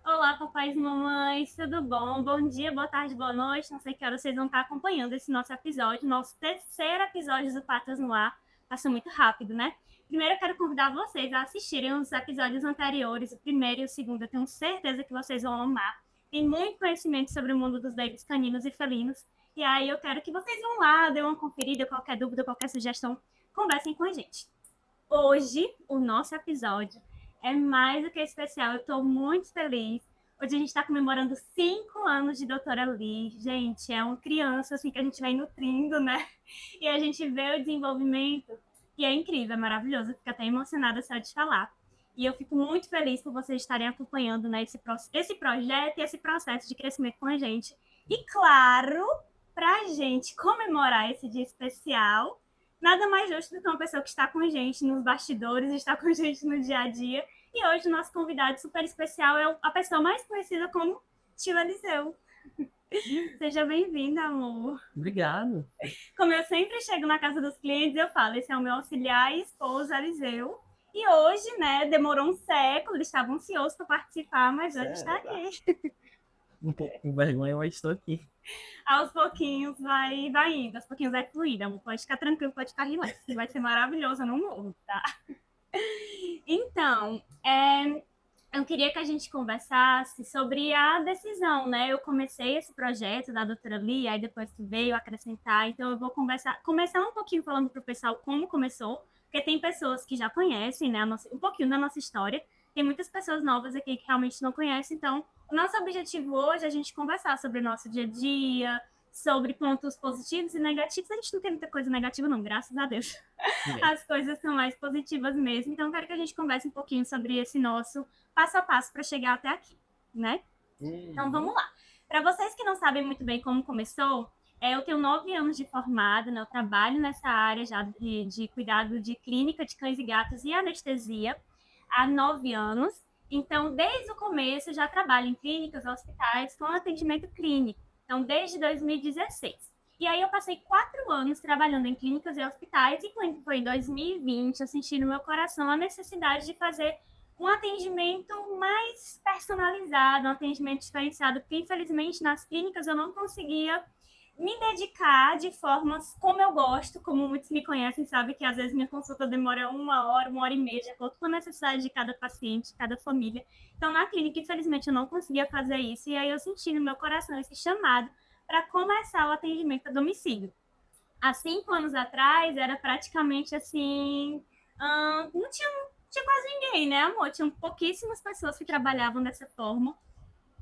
Olá, papais e mamães, tudo bom? Bom dia, boa tarde, boa noite. Não sei que hora vocês vão estar acompanhando esse nosso episódio, nosso terceiro episódio do Patas no Ar. Passou muito rápido, né? Primeiro, eu quero convidar vocês a assistirem os episódios anteriores, o primeiro e o segundo. Eu tenho certeza que vocês vão amar. Tem muito conhecimento sobre o mundo dos babies caninos e felinos. E aí eu quero que vocês vão lá, dêem uma conferida, qualquer dúvida, qualquer sugestão, conversem com a gente. Hoje, o nosso episódio é mais do que especial. Eu estou muito feliz. Hoje a gente está comemorando 5 anos de Doutora Lee. Gente, é uma criança assim que a gente vai nutrindo, né? E a gente vê o desenvolvimento e é incrível, é maravilhoso. Eu fico até emocionada só de falar. E eu fico muito feliz por vocês estarem acompanhando, né, esse projeto e esse processo de crescimento com a gente. E claro, para a gente comemorar esse dia especial, nada mais justo do que uma pessoa que está com a gente nos bastidores, está com a gente no dia a dia. E hoje o nosso convidado super especial é a pessoa mais conhecida como Tio Eliseu. Seja bem-vinda, amor. Obrigado. Como eu sempre chego na casa dos clientes, eu falo, esse é o meu auxiliar e esposo, Eliseu. E hoje, né, demorou um século, eles estavam ansiosos para participar, mas hoje está aqui. Um pouco com vergonha, mas estou aqui. Aos pouquinhos vai indo, aos pouquinhos vai fluir, amor. Pode ficar tranquilo, pode ficar relax. Vai ser maravilhoso, eu não morro, tá? Então, eu queria que a gente conversasse sobre a decisão, né? Eu comecei esse projeto da doutora Lia, aí depois tu veio acrescentar, então eu vou começar um pouquinho falando para o pessoal como começou, porque tem pessoas que já conhecem, né, um pouquinho da nossa história, tem muitas pessoas novas aqui que realmente não conhecem, então o nosso objetivo hoje é a gente conversar sobre o nosso dia a dia, sobre pontos positivos e negativos. A gente não tem muita coisa negativa, não, graças a Deus. As coisas são mais positivas mesmo. Então, eu quero que a gente converse um pouquinho sobre esse nosso passo a passo para chegar até aqui, né? Então, vamos lá. Para vocês que não sabem muito bem como começou, eu tenho 9 anos de formada, né? Eu trabalho nessa área já de cuidado de clínica de cães e gatos e anestesia há 9 anos. Então, desde o começo, eu já trabalho em clínicas, hospitais, com atendimento clínico. Então, desde 2016. E aí eu passei 4 anos trabalhando em clínicas e hospitais e quando foi em 2020, eu senti no meu coração a necessidade de fazer um atendimento mais personalizado, um atendimento diferenciado, porque infelizmente nas clínicas eu não conseguia me dedicar de formas como eu gosto, como muitos me conhecem, sabe que às vezes minha consulta demora 1 hora e meia, de acordo com a necessidade de cada paciente, de cada família. Então, na clínica, infelizmente, eu não conseguia fazer isso, e aí eu senti no meu coração esse chamado para começar o atendimento a domicílio. Há 5 anos atrás, era praticamente assim, não tinha quase ninguém, né, amor? Tinham pouquíssimas pessoas que trabalhavam dessa forma.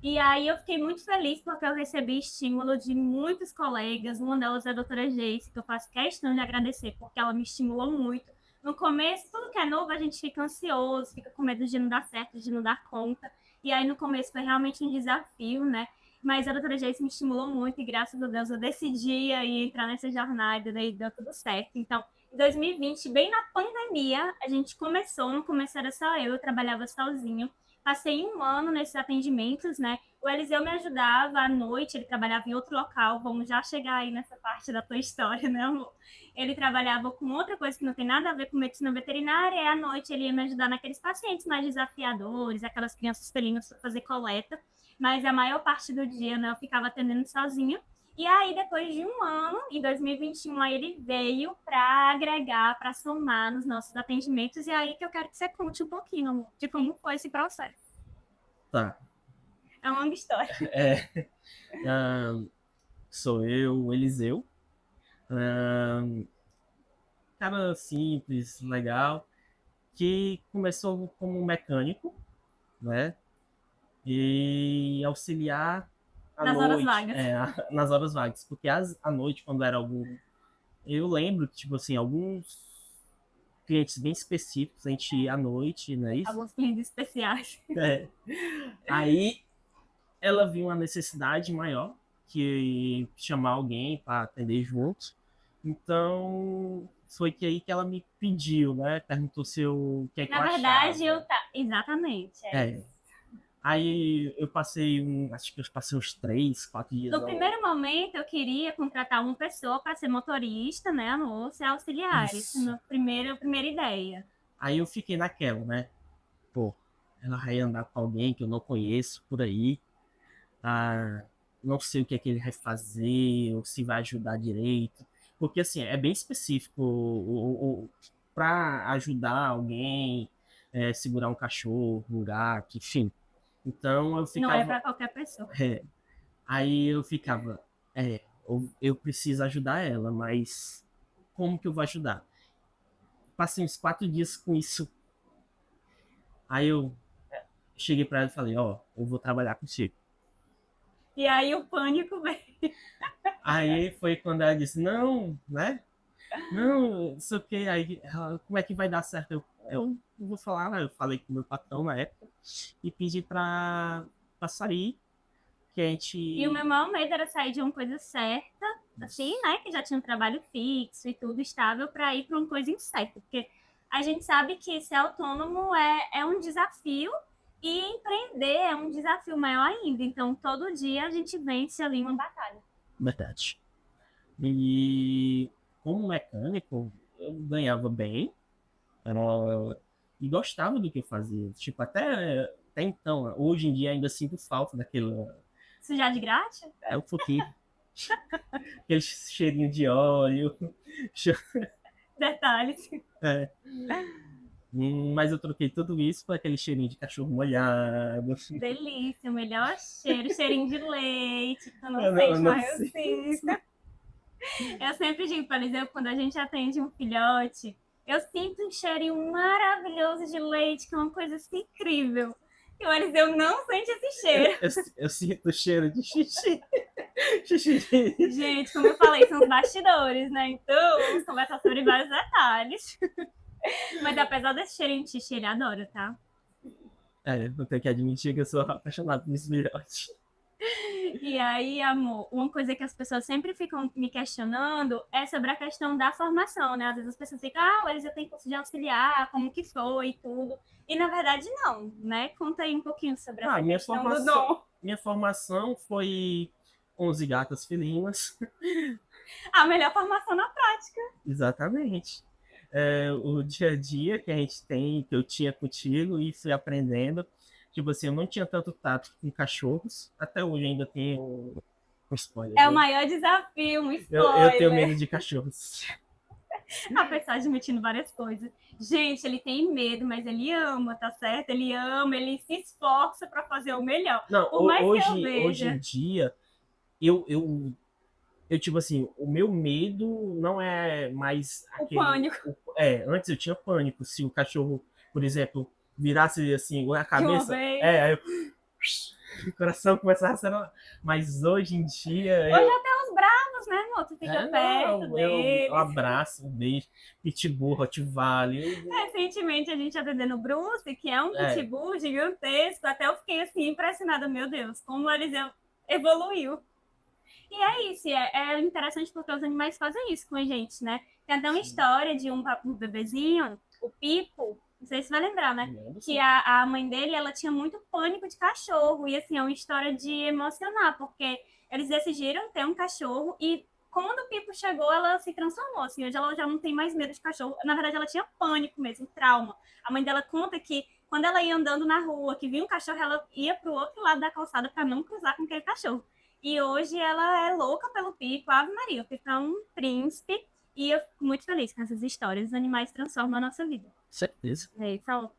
E aí eu fiquei muito feliz porque eu recebi estímulo de muitos colegas, uma delas é a doutora Geice, que eu faço questão de agradecer, porque ela me estimulou muito. No começo, tudo que é novo, a gente fica ansioso, fica com medo de não dar certo, de não dar conta. E aí no começo foi realmente um desafio, né? Mas a doutora Geice me estimulou muito e graças a Deus eu decidi aí entrar nessa jornada e daí deu tudo certo. Então, em 2020, bem na pandemia, a gente começou, no começo era só eu trabalhava sozinho. Passei 1 ano nesses atendimentos, né? O Eliseu me ajudava à noite, ele trabalhava em outro local, vamos já chegar aí nessa parte da tua história, né, amor? Ele trabalhava com outra coisa que não tem nada a ver com medicina veterinária, e à noite ele ia me ajudar naqueles pacientes mais desafiadores, aquelas crianças felinas para fazer coleta, mas a maior parte do dia, né, eu ficava atendendo sozinha. E aí, depois de 1 ano, em 2021, aí ele veio para agregar, para somar nos nossos atendimentos. E aí que eu quero que você conte um pouquinho, amor, de como foi esse processo. Tá. É uma longa história. Sou eu, Eliseu. Cara simples, legal, que começou como mecânico, né? E auxiliar à Nas horas noite, vagas. nas horas vagas, porque à noite, quando era eu lembro que, tipo assim, alguns clientes bem específicos, a gente ia à noite, não é isso? Alguns clientes especiais. Aí ela viu uma necessidade maior, que chamar alguém para atender junto. Então, foi que aí que ela me pediu, né? Perguntou se eu... que é que Na eu verdade, achava. Exatamente. Aí eu passei, acho que eu passei uns 3, 4 dias. No primeiro momento, eu queria contratar uma pessoa para ser motorista, né, ou ser auxiliar. Isso Isso. é a primeira ideia. Aí eu fiquei naquela, né? Pô, ela vai andar com alguém que eu não conheço por aí. Ah, não sei o que é que ele vai fazer, ou se vai ajudar direito. Porque, assim, é bem específico para ajudar alguém, segurar um cachorro, um gato, enfim. Então eu Não é ficava. para qualquer pessoa. Aí eu ficava, eu preciso ajudar ela, mas como que eu vou ajudar? Passei uns 4 dias com isso. Aí eu cheguei para ela e falei, ó, eu vou trabalhar contigo. E aí o pânico veio. Aí foi quando ela disse, não, né? Não, isso que aí, ela, como é que vai dar certo? Eu vou falar, né? Eu falei com o meu patrão na época e pedi pra sair, que a E o gente. meu maior medo era sair de uma coisa certa, assim, né? Que já tinha um trabalho fixo e tudo estável, para ir para uma coisa incerta. Porque a gente sabe que ser autônomo é um desafio e empreender é um desafio maior ainda. Então, todo dia a gente vence ali uma batalha. Verdade. E como mecânico, eu ganhava bem, e gostava do que eu fazia. Tipo, até então, hoje em dia ainda sinto falta daquele. Sujar de graxa? É um pouquinho. Aquele cheirinho de óleo. Detalhes. É. Mas eu troquei tudo isso por aquele cheirinho de cachorro molhado. Delícia, o melhor cheiro, cheirinho de leite, que tu não Eu sente, não mas eu sei. sinto. Eu sempre digo, por exemplo, quando a gente atende um filhote, eu sinto um cheirinho maravilhoso de leite, que é uma coisa assim incrível. E o Eliseu não sente esse cheiro. Eu sinto o cheiro de xixi. Xixi. Gente, como eu falei, são os bastidores, né? Então, vamos conversar sobre vários detalhes. Mas apesar desse cheirinho de xixi, ele adora, tá? Eu tenho que admitir que eu sou apaixonado por esse filhote. E aí, amor, uma coisa que as pessoas sempre ficam me questionando é sobre a questão da formação, né? Às vezes as pessoas ficam, eles já têm curso de auxiliar, como que foi e tudo. E na verdade não, né? Conta aí um pouquinho sobre essa questão do dom. Minha formação foi 11 gatas felinas. A melhor formação na prática. Exatamente. O dia a dia que a gente tem, que eu tinha contigo e fui aprendendo. Tipo assim, eu não tinha tanto tato com cachorros. Até hoje ainda tenho um spoiler. É o maior desafio, um Eu tenho spoiler. medo de cachorros. Apesar de admitindo várias coisas. Gente, ele tem medo, mas ele ama, tá certo? Ele ama, ele se esforça pra fazer o melhor. Não, Por mais que eu hoje em veja. dia, eu, tipo assim, o meu medo não é mais O aquele. pânico Antes eu tinha pânico. Se o cachorro, por exemplo, virasse assim a de uma cabeça, vez. aí eu, o coração começava a acelerar. Mas hoje em dia. Hoje até os bravos, né, amor? Tu fica perto Não, deles. eu abraço, um beijo. Pitbull, Rottweiler. Recentemente a gente atendendo o Bruce, que é um É. pitbull gigantesco, até eu fiquei assim impressionada, meu Deus, como eles evoluiu. E é isso, é interessante porque os animais fazem isso com a gente, né? Tem até uma história de um bebezinho, o Pipo, não sei se vai lembrar, né? Que a mãe dele, ela tinha muito pânico de cachorro. E assim, é uma história de emocionar, porque eles decidiram ter um cachorro e quando o Pipo chegou, ela se transformou. Assim, hoje ela já não tem mais medo de cachorro. Na verdade, ela tinha pânico mesmo, trauma. A mãe dela conta que quando ela ia andando na rua, que via um cachorro, ela ia pro outro lado da calçada para não cruzar com aquele cachorro. E hoje ela é louca pelo Pipo, Ave Maria. O Pipo é um príncipe. E eu fico muito feliz com essas histórias. Os animais transformam a nossa vida. Certeza. É isso.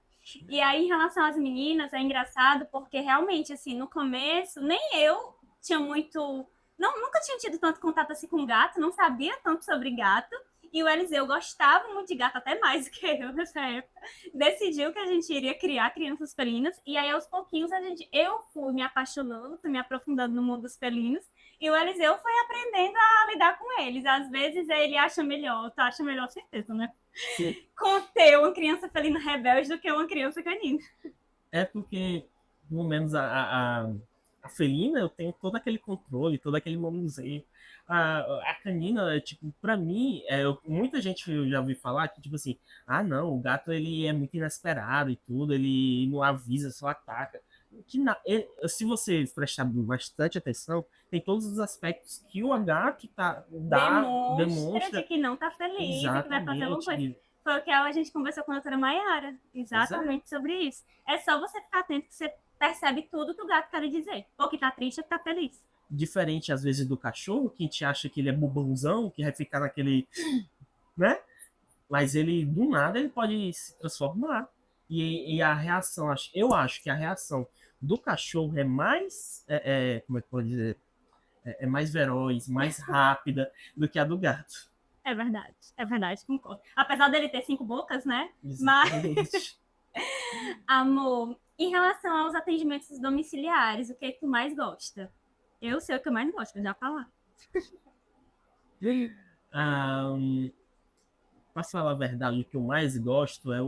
E aí, em relação às meninas, é engraçado porque realmente, assim, no começo, nem eu tinha muito. Não, nunca tinha tido tanto contato assim com gato, não sabia tanto sobre gato. E o Eliseu gostava muito de gato, até mais do que eu nessa época. Decidiu que a gente iria criar crianças felinas. E aí, aos pouquinhos, eu fui me apaixonando, fui me aprofundando no mundo dos felinos. E o Eliseu foi aprendendo a lidar com eles. Às vezes ele acha melhor, tu acha melhor, certeza, né? Sim. Conter uma criança felina rebelde do que uma criança canina. É porque, pelo menos, a felina, eu tenho todo aquele controle, todo aquele manuseio. A canina, tipo, pra mim, muita gente eu já ouvi falar que, tipo assim, não, o gato ele é muito inesperado e tudo, ele não avisa, só ataca. se você prestar bastante atenção, tem todos os aspectos que o gato Demonstra de demonstra que não tá feliz e que vai fazer alguma coisa. exatamente. Foi o que a gente conversou com a doutora Maiara, Pois é. exatamente sobre isso. É só você ficar atento que você percebe tudo que o gato quer lhe dizer. Ou que tá triste ou que tá feliz. Diferente, às vezes, do cachorro, que a gente acha que ele é bobãozão, que vai ficar naquele, né? Mas ele, do nada, ele pode se transformar. E a reação, eu acho que a reação do cachorro é mais, como é que pode dizer? É mais veloz, mais rápida do que a do gato. É verdade, concordo. Apesar dele ter 5 bocas, né? Exatamente. Amor, em relação aos atendimentos domiciliares, o que tu mais gosta? Eu sei o que eu mais gosto, eu já falar. Pra falar a verdade, o que eu mais gosto é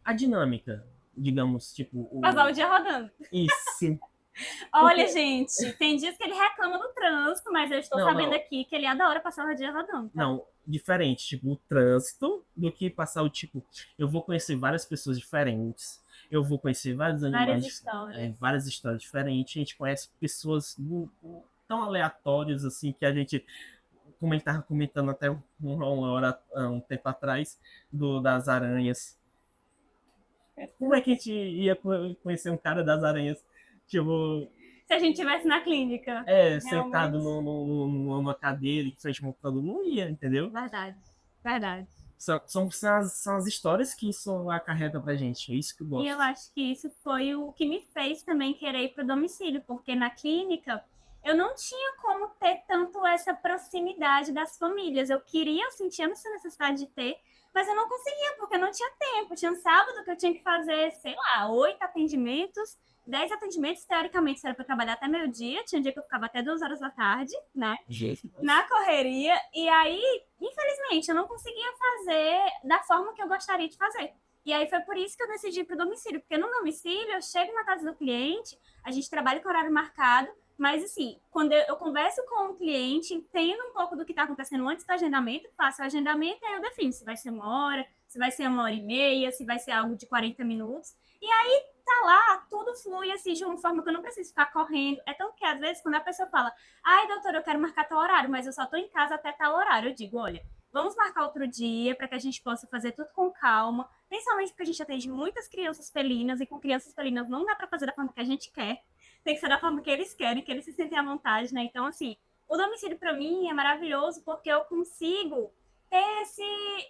a dinâmica, digamos, tipo. Passar o dia rodando. Isso. Olha, gente, tem dias que ele reclama do trânsito, mas eu estou sabendo aqui que ele adora passar o dia rodando. Tá? Não, diferente, tipo, o trânsito do que passar o tipo. Eu vou conhecer várias pessoas diferentes. Eu vou conhecer vários animais, várias histórias diferentes. A gente conhece pessoas tão aleatórias assim que a gente, como a gente estava comentando até um tempo atrás, das aranhas. Como é que a gente ia conhecer um cara das aranhas? Tipo, se a gente estivesse na clínica. Sentado numa cadeira em frente ao computador, não ia, entendeu? Verdade, verdade. São as histórias que isso acarreta pra gente, é isso que eu gosto. E eu acho que isso foi o que me fez também querer ir pro domicílio, porque na clínica eu não tinha como ter tanto essa proximidade das famílias. Eu sentia essa necessidade de ter, mas eu não conseguia, porque eu não tinha tempo. Tinha um sábado que eu tinha que fazer, sei lá, 8 atendimentos, 10 atendimentos, teoricamente, isso era para trabalhar até meio-dia. Tinha um dia que eu ficava até 2 horas da tarde, né? Na correria. E aí, infelizmente, eu não conseguia fazer da forma que eu gostaria de fazer. E aí foi por isso que eu decidi ir para o domicílio. Porque no domicílio, eu chego na casa do cliente, a gente trabalha com horário marcado, mas assim, quando eu converso com o cliente, entendo um pouco do que está acontecendo antes do agendamento, faço o agendamento e aí eu defino se vai ser 1 hora, se vai ser 1 hora e meia, se vai ser algo de 40 minutos. E aí tá lá, tudo flui assim de uma forma que eu não preciso ficar correndo. É tão que às vezes quando a pessoa fala, ai doutora, eu quero marcar tal horário, mas eu só tô em casa até tal horário, eu digo, olha, vamos marcar outro dia para que a gente possa fazer tudo com calma, principalmente porque a gente atende muitas crianças felinas e com crianças felinas não dá para fazer da forma que a gente quer, tem que ser da forma que eles querem, que eles se sentem à vontade, né? Então, assim, o domicílio para mim é maravilhoso porque eu consigo ter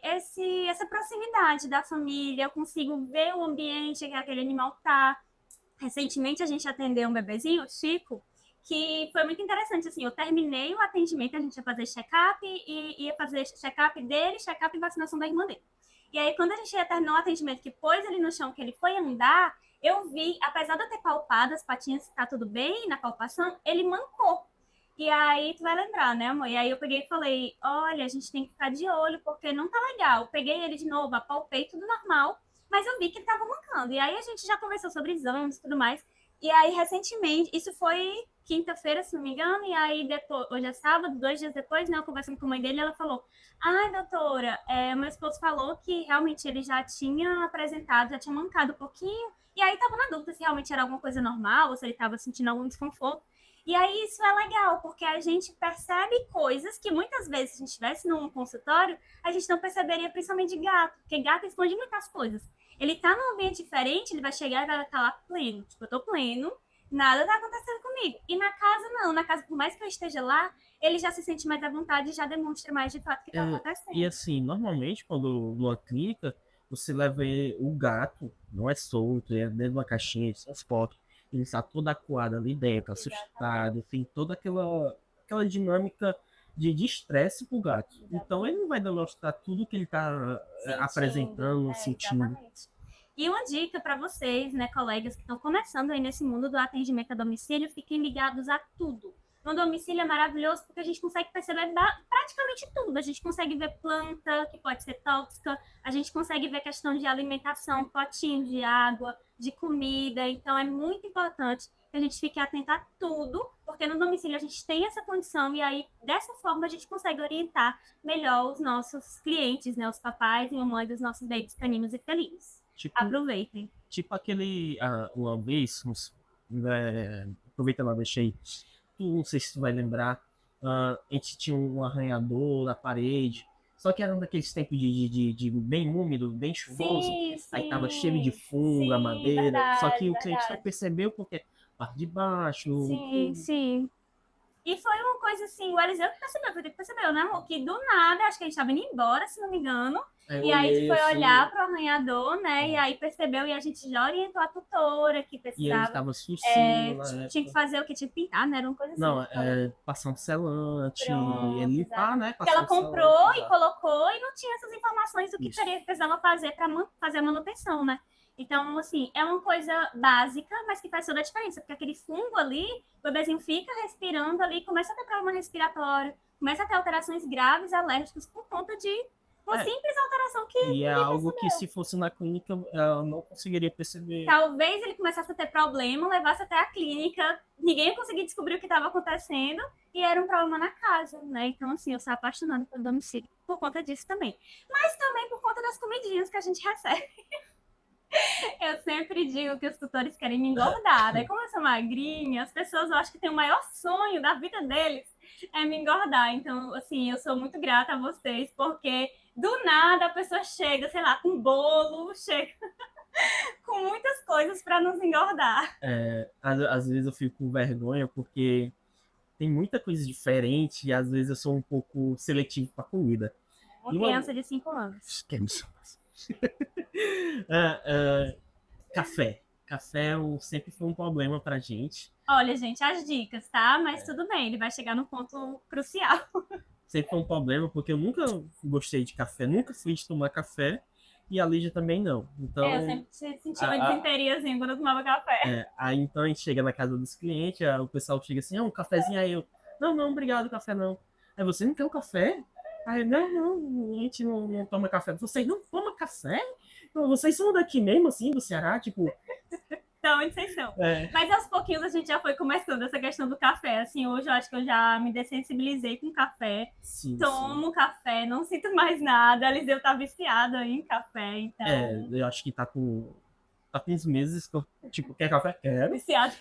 essa proximidade da família, eu consigo ver o ambiente que aquele animal tá. Recentemente a gente atendeu um bebezinho, o Chico, que foi muito interessante, assim, eu terminei o atendimento, a gente ia fazer check-up e ia fazer check-up dele, check-up e vacinação da irmã dele. E aí, quando a gente terminou o atendimento, que pôs ele no chão, que ele foi andar, eu vi, apesar de eu ter palpado as patinhas, tá tudo bem na palpação, ele mancou. E aí, tu vai lembrar, né, amor? E aí eu peguei e falei, olha, a gente tem que ficar de olho, porque não tá legal. Eu peguei ele de novo, apalpei, tudo normal, mas eu vi que ele tava mancando. E aí a gente já conversou sobre exames e tudo mais. E aí, recentemente, isso foi quinta-feira, se não me engano, e aí depois, hoje é sábado, 2 dias depois, né, eu conversando com a mãe dele, ela falou, ai, doutora, meu esposo falou que realmente ele já tinha apresentado, já tinha mancado um pouquinho, e aí tava na dúvida se realmente era alguma coisa normal, ou se ele tava sentindo algum desconforto. E aí isso é legal, porque a gente percebe coisas que muitas vezes, se a gente estivesse num consultório, a gente não perceberia, principalmente de gato, porque gato esconde muitas coisas. Ele tá num ambiente diferente, ele vai chegar e vai estar lá pleno. Tipo, eu tô pleno, nada tá acontecendo comigo. E na casa, não. Na casa, por mais que eu esteja lá, ele já se sente mais à vontade e já demonstra mais de fato o que tá acontecendo. E assim, normalmente, quando numa clínica, você leva o gato, não é solto, é dentro de uma caixinha de transporte, ele está todo acuado ali dentro, assustado, tem toda aquela dinâmica de estresse pro gato. Exatamente. Então ele não vai demonstrar tudo que ele está apresentando, sentindo. Exatamente. E uma dica para vocês, né, colegas que estão começando aí nesse mundo do atendimento a domicílio, fiquem ligados a tudo. No domicílio é maravilhoso porque a gente consegue perceber praticamente tudo. A gente consegue ver planta que pode ser tóxica, a gente consegue ver questão de alimentação, potinho de água, de comida. Então é muito importante que a gente fique atento a tudo, porque no domicílio a gente tem essa condição e aí dessa forma a gente consegue orientar melhor os nossos clientes, né, os papais e mamães dos nossos babies caninos e felinos. Tipo, Aproveitem. tipo aquele, uma vez, aproveitando a deixa aí, não sei se tu vai lembrar, a gente tinha um arranhador na parede, só que era um daqueles tempos de bem úmido, bem chuvoso, Sim, aí tava cheio de sim. fungo, a Sim, madeira, só que verdade, o cliente não verdade. percebeu porque a parte de baixo, Sim, sim. E foi uma coisa assim, o Eliseu que percebeu, foi tu que percebeu, né, amor? Que do nada, acho que a gente tava indo embora, se não me engano. aí eu E aí tu olhei foi assim, olhar pro arranhador, né? E aí percebeu, e a gente já orientou a tutora que e ele precisava. tava sucinho na Tinha que época. fazer o que? Tinha que pintar, né? Era uma coisa assim Não, que falou. passando selante, ele Pronto, limpar, exatamente. né? Porque ela Passando selante, comprou e exato. colocou e não tinha essas informações do que Isso. precisava fazer para fazer a manutenção, né? Então, assim, é uma coisa básica, mas que faz toda a diferença, porque aquele fungo ali, o bebezinho fica respirando ali, começa a ter problema respiratório, começa a ter alterações graves alérgicas por conta de uma É, simples alteração que e é ninguém algo que percebeu. se fosse na clínica eu não conseguiria perceber. Talvez ele começasse a ter problema, levasse até a clínica, ninguém conseguia descobrir o que estava acontecendo e era um problema na casa, né? Então, assim, eu sou apaixonada pelo domicílio por conta disso também. Mas também por conta das comidinhas que a gente recebe. Eu sempre digo que os tutores querem me engordar, né? Como eu sou magrinha, as pessoas eu acho que tem o maior sonho da vida deles é me engordar. Então, assim, eu sou muito grata a vocês, porque do nada a pessoa chega, sei lá, com bolo, chega com muitas coisas para nos engordar. Às vezes eu fico com vergonha porque tem muita coisa diferente e às vezes eu sou um pouco seletivo com a comida. Uma E uma. criança de 5 anos. Que isso? Ah, ah, café. Café sempre foi um problema pra gente. Olha, gente, as dicas, tá? Mas tudo bem, ele vai chegar no ponto crucial. Sempre foi um problema porque eu nunca gostei de café, nunca fui de tomar café e a Lígia também não. Eu Então, sempre senti uma a, a, desinteria assim quando eu tomava café. aí então a gente chega na casa dos clientes, o pessoal chega assim, um cafezinho, aí eu, não, não, obrigado, café não. Aí você não quer um café? Aí, não, não, a gente não toma café. Vocês não tomam café? Não, vocês são daqui mesmo, assim, do Ceará? Tipo, Então, onde vocês são? é, Mas aos pouquinhos a gente já foi começando essa questão do café. Assim, hoje eu acho que eu já me dessensibilizei com café. sim, sim. Tomo café, não sinto mais nada. A Eliseu tá viciado aí em café, então. Eu acho que tá com uns meses que eu, tipo, quer café? Quero. Viciado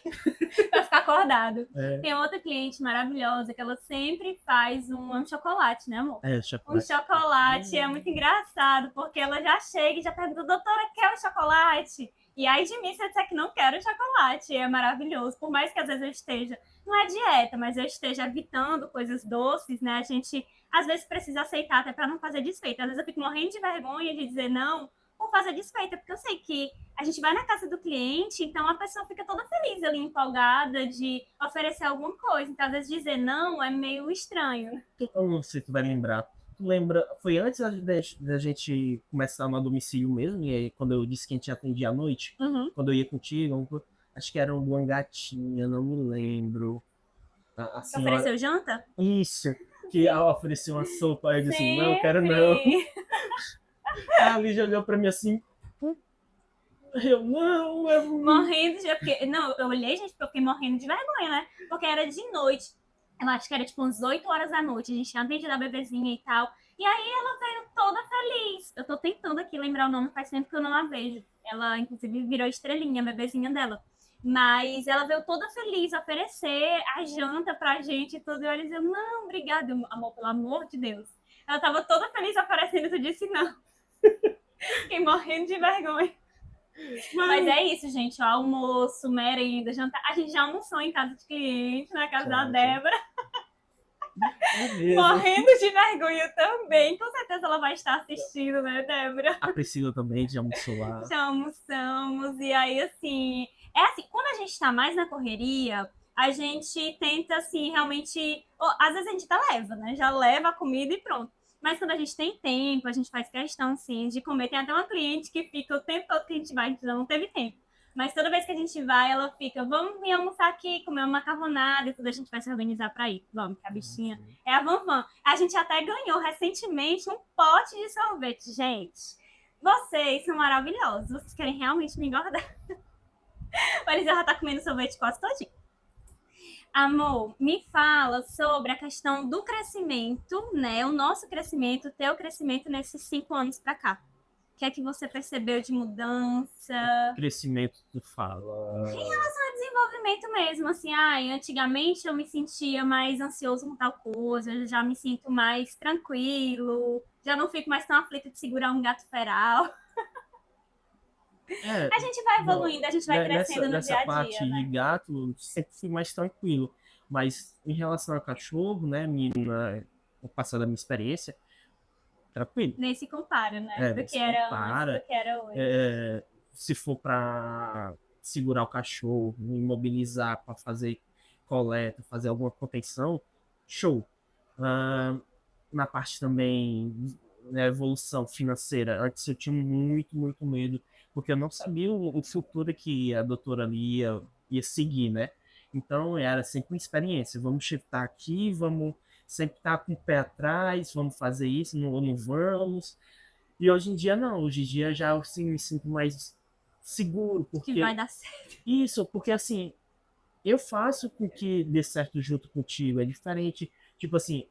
pra ficar acordado. É, Tem outra cliente maravilhosa que ela sempre faz um chocolate, né, amor? Um chocolate. chocolate é muito engraçado, porque ela já chega e já pergunta, doutora, quer um chocolate? E aí de mim, se eu disser que não quero chocolate, é maravilhoso. Por mais que às vezes eu esteja, não é dieta, mas eu esteja evitando coisas doces, né? A gente às vezes precisa aceitar até para não fazer desfeita. Às vezes eu fico morrendo de vergonha de dizer não por fazer desfeita, porque eu sei que a gente vai na casa do cliente, então a pessoa fica toda feliz ali, empolgada de oferecer alguma coisa. Então, às vezes, dizer não é meio estranho. Eu não sei se tu vai lembrar. Tu lembra, foi antes da gente começar no domicílio mesmo, e aí quando eu disse que a gente atendia à noite, Uhum. quando eu ia contigo, acho que era um de uma gatinha, não me lembro. A senhora. Ofereceu janta? Isso, que ela ofereceu uma sopa, aí eu disse assim, não, quero não. Sempre. Aí a Lígia olhou pra mim assim, eu não, eu não. Morrendo de... Porque... Não, eu olhei, gente, porque eu fiquei morrendo de vergonha, né? Porque era de noite. Eu acho que era tipo uns 8 horas da noite. A gente tinha atendido a bebezinha e tal. E aí ela veio toda feliz. Eu tô tentando aqui lembrar o nome, faz tempo que eu não a vejo. Ela, inclusive, virou estrelinha, a bebezinha dela. Mas ela veio toda feliz oferecer a janta pra gente e tudo. E eu disse, não, obrigada, amor, pelo amor de Deus. Ela tava toda feliz oferecendo e tu disse não. Fiquei morrendo de vergonha. Mas é isso, gente. Ó, almoço, merenda, jantar. A gente já almoçou em casa de cliente, na casa da Débora. É mesmo. Morrendo de vergonha também. Com certeza ela vai estar assistindo, né, Débora? A Priscila também já almoçou lá. Já almoçamos. E aí, assim... É assim, quando a gente tá mais na correria, a gente tenta, assim, realmente... Às vezes a gente até leva, né? Já leva a comida e pronto. Mas quando a gente tem tempo, a gente faz questão, assim, de comer. Tem até uma cliente que fica o tempo todo que a gente vai, a gente não teve tempo. Mas toda vez que a gente vai, ela fica, vamos vir almoçar aqui, comer uma macarronada e tudo, a gente vai se organizar para ir. Vamos, que a bichinha é a Vanvan. A gente até ganhou recentemente um pote de sorvete, gente. Vocês são maravilhosos, vocês querem realmente me engordar. O Eliseu já tá comendo sorvete quase todinho. Amor, me fala sobre a questão do crescimento, né? O nosso crescimento, o teu crescimento nesses 5 anos para cá. O que é que você percebeu de mudança? Crescimento, tu fala. Desenvolvimento mesmo, assim, antigamente eu me sentia mais ansioso com tal coisa, eu já me sinto mais tranquilo, já não fico mais tão aflita de segurar um gato feral. É, A gente vai não, evoluindo, a gente vai crescendo no nessa dia a parte dia, de né? gato, sempre fui mais tranquilo. Mas em relação ao cachorro, né, no passado da minha experiência, tranquilo. Nem se compara, né? É, Do nem que se era antes, do compara. que era hoje. É, se for para segurar o cachorro, imobilizar para fazer coleta, fazer alguma contenção, show. Ah, na parte também da evolução financeira, antes eu tinha muito medo, porque eu não sabia o futuro que a doutora ali ia seguir, né? Então era sempre uma experiência. Vamos shiftar aqui, vamos sempre estar com o pé atrás, vamos fazer isso, não vamos. E hoje em dia não, hoje em dia já assim, me sinto mais seguro, Que vai porque dar certo. isso, porque assim, eu faço com que dê certo junto contigo, é diferente, tipo assim,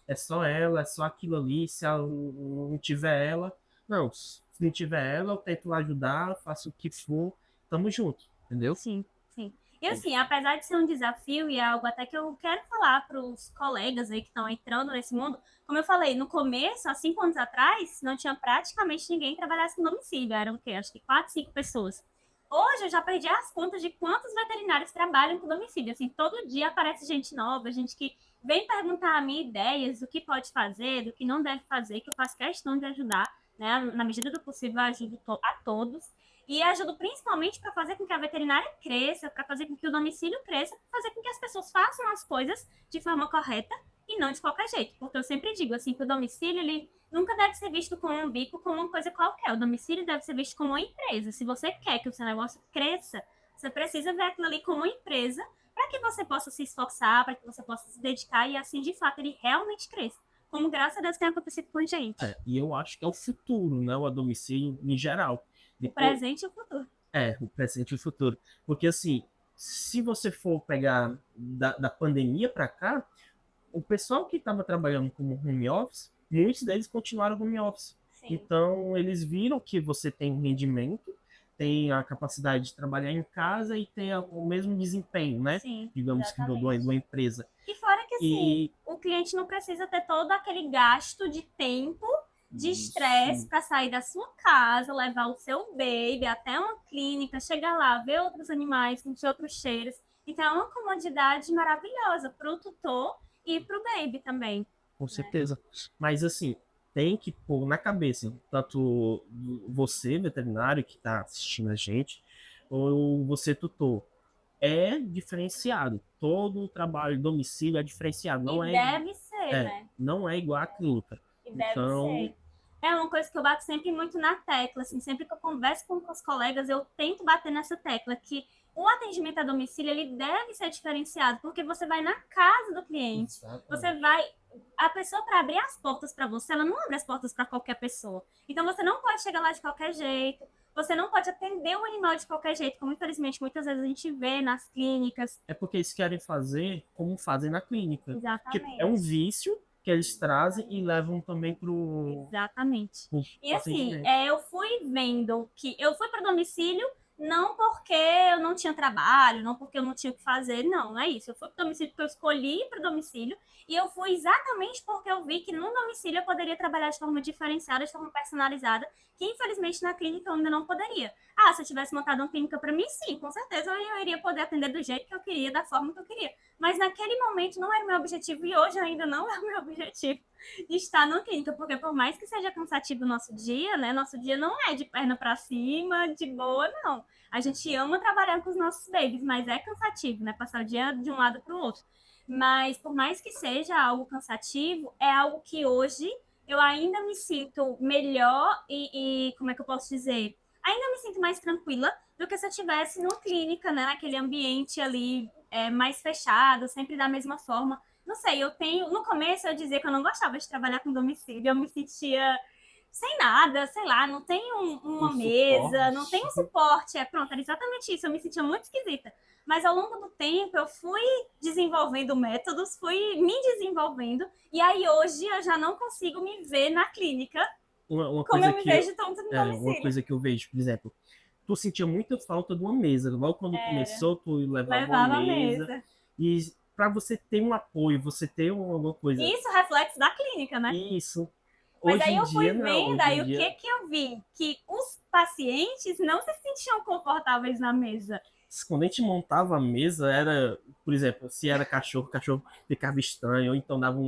é só ela, é só aquilo ali, se ela não tiver ela, não, se não tiver ela, eu tento ajudar, faço o que for, tamo junto, entendeu? Sim, sim. E assim, apesar de ser um desafio e é algo até que eu quero falar para os colegas aí que estão entrando nesse mundo, como eu falei, no começo, há 5 anos atrás, não tinha praticamente ninguém que trabalhasse com domicílio. Eram o quê? Acho que 4, 5 pessoas. Hoje eu já perdi as contas de quantos veterinários trabalham com domicílio. Assim, todo dia aparece gente nova, gente que vem perguntar a mim ideias do que pode fazer, do que não deve fazer, que eu faço questão de ajudar, né? Na medida do possível, eu ajudo a todos. E ajudo principalmente para fazer com que a veterinária cresça, para fazer com que o domicílio cresça, para fazer com que as pessoas façam as coisas de forma correta e não de qualquer jeito. Porque eu sempre digo assim que o domicílio ele nunca deve ser visto como um bico, como uma coisa qualquer. O domicílio deve ser visto como uma empresa. Se você quer que o seu negócio cresça, você precisa ver aquilo ali como uma empresa para que você possa se esforçar, para que você possa se dedicar e assim de fato ele realmente cresça. Como graças a Deus tem acontecido com a gente. E eu acho que é o futuro, né, o domicílio em geral. O Depois, presente e o futuro. o presente e o futuro. Porque, assim, se você for pegar da pandemia para cá, o pessoal que estava trabalhando como home office, muitos deles continuaram home office. Sim. Então, eles viram que você tem um rendimento, tem a capacidade de trabalhar em casa e tem o mesmo desempenho, né? Sim, Digamos que de uma empresa. E fora que, assim, E o cliente não precisa ter todo aquele gasto de tempo, de estresse isso, para sair da sua casa, levar o seu baby até uma clínica, chegar lá, ver outros animais, sentir outros cheiros. Então, é uma comodidade maravilhosa para o tutor e para o baby também. com certeza. Mas assim, tem que pôr na cabeça, tanto você, veterinário, que está assistindo a gente, ou você, tutor, é diferenciado. Todo o trabalho de domicílio é diferenciado. E deve ser, né? Não é igual a clínica. E deve Então, ser. É uma coisa que eu bato sempre muito na tecla, assim, sempre que eu converso com os colegas, eu tento bater nessa tecla, que o atendimento a domicílio, ele deve ser diferenciado, porque você vai na casa do cliente, você vai... A pessoa, para abrir as portas para você, ela não abre as portas para qualquer pessoa. Então, você não pode chegar lá de qualquer jeito, você não pode atender o animal de qualquer jeito, como infelizmente muitas vezes a gente vê nas clínicas. é porque eles querem fazer como fazem na clínica. Tipo, é um Exatamente. vício que eles trazem e levam também pro Exatamente. E assim, atendimento. eu fui vendo que eu fui para o domicílio não porque eu não tinha trabalho, não porque eu não tinha o que fazer, não é isso. Eu fui para o domicílio porque eu escolhi ir para o domicílio e eu fui exatamente porque eu vi que no domicílio eu poderia trabalhar de forma diferenciada, de forma personalizada, que infelizmente na clínica eu ainda não poderia. Se eu tivesse montado uma clínica para mim, sim, com certeza eu iria poder atender do jeito que eu queria, da forma que eu queria. Mas naquele momento não era o meu objetivo e hoje ainda não é o meu objetivo de estar na clínica, porque por mais que seja cansativo o nosso dia, né? Nosso dia não é de perna para cima, de boa, não. A gente ama trabalhar com os nossos babies, mas é cansativo, né? Passar o dia de um lado para o outro. Mas por mais que seja algo cansativo, é algo que hoje eu ainda me sinto melhor como é que eu posso dizer? Ainda me sinto mais tranquila do que se eu estivesse numa clínica, né? Naquele ambiente ali mais fechado, sempre da mesma forma. Não sei, eu tenho. No começo eu dizia que eu não gostava de trabalhar com domicílio, eu me sentia sem nada, sei lá, não tem uma mesa, não tem um suporte. Pronto, era exatamente isso, eu me sentia muito esquisita. Mas ao longo do tempo eu fui desenvolvendo métodos, fui me desenvolvendo, e aí hoje eu já não consigo me ver na clínica uma Como coisa eu me que vejo tanto no uma domicílio. coisa que eu vejo, por exemplo, tu sentia muita falta de uma mesa. Logo quando começou, tu levava uma Levava a mesa. mesa. E para você ter um apoio, você ter alguma coisa. Isso reflexo da clínica, né? Isso. Mas Hoje aí em eu dia, fui não. vendo, Hoje em aí o que dia, que eu vi? Que os pacientes não se sentiam confortáveis na mesa. quando a gente montava a mesa, era, por exemplo, se era cachorro, o cachorro ficava estranho, ou então dava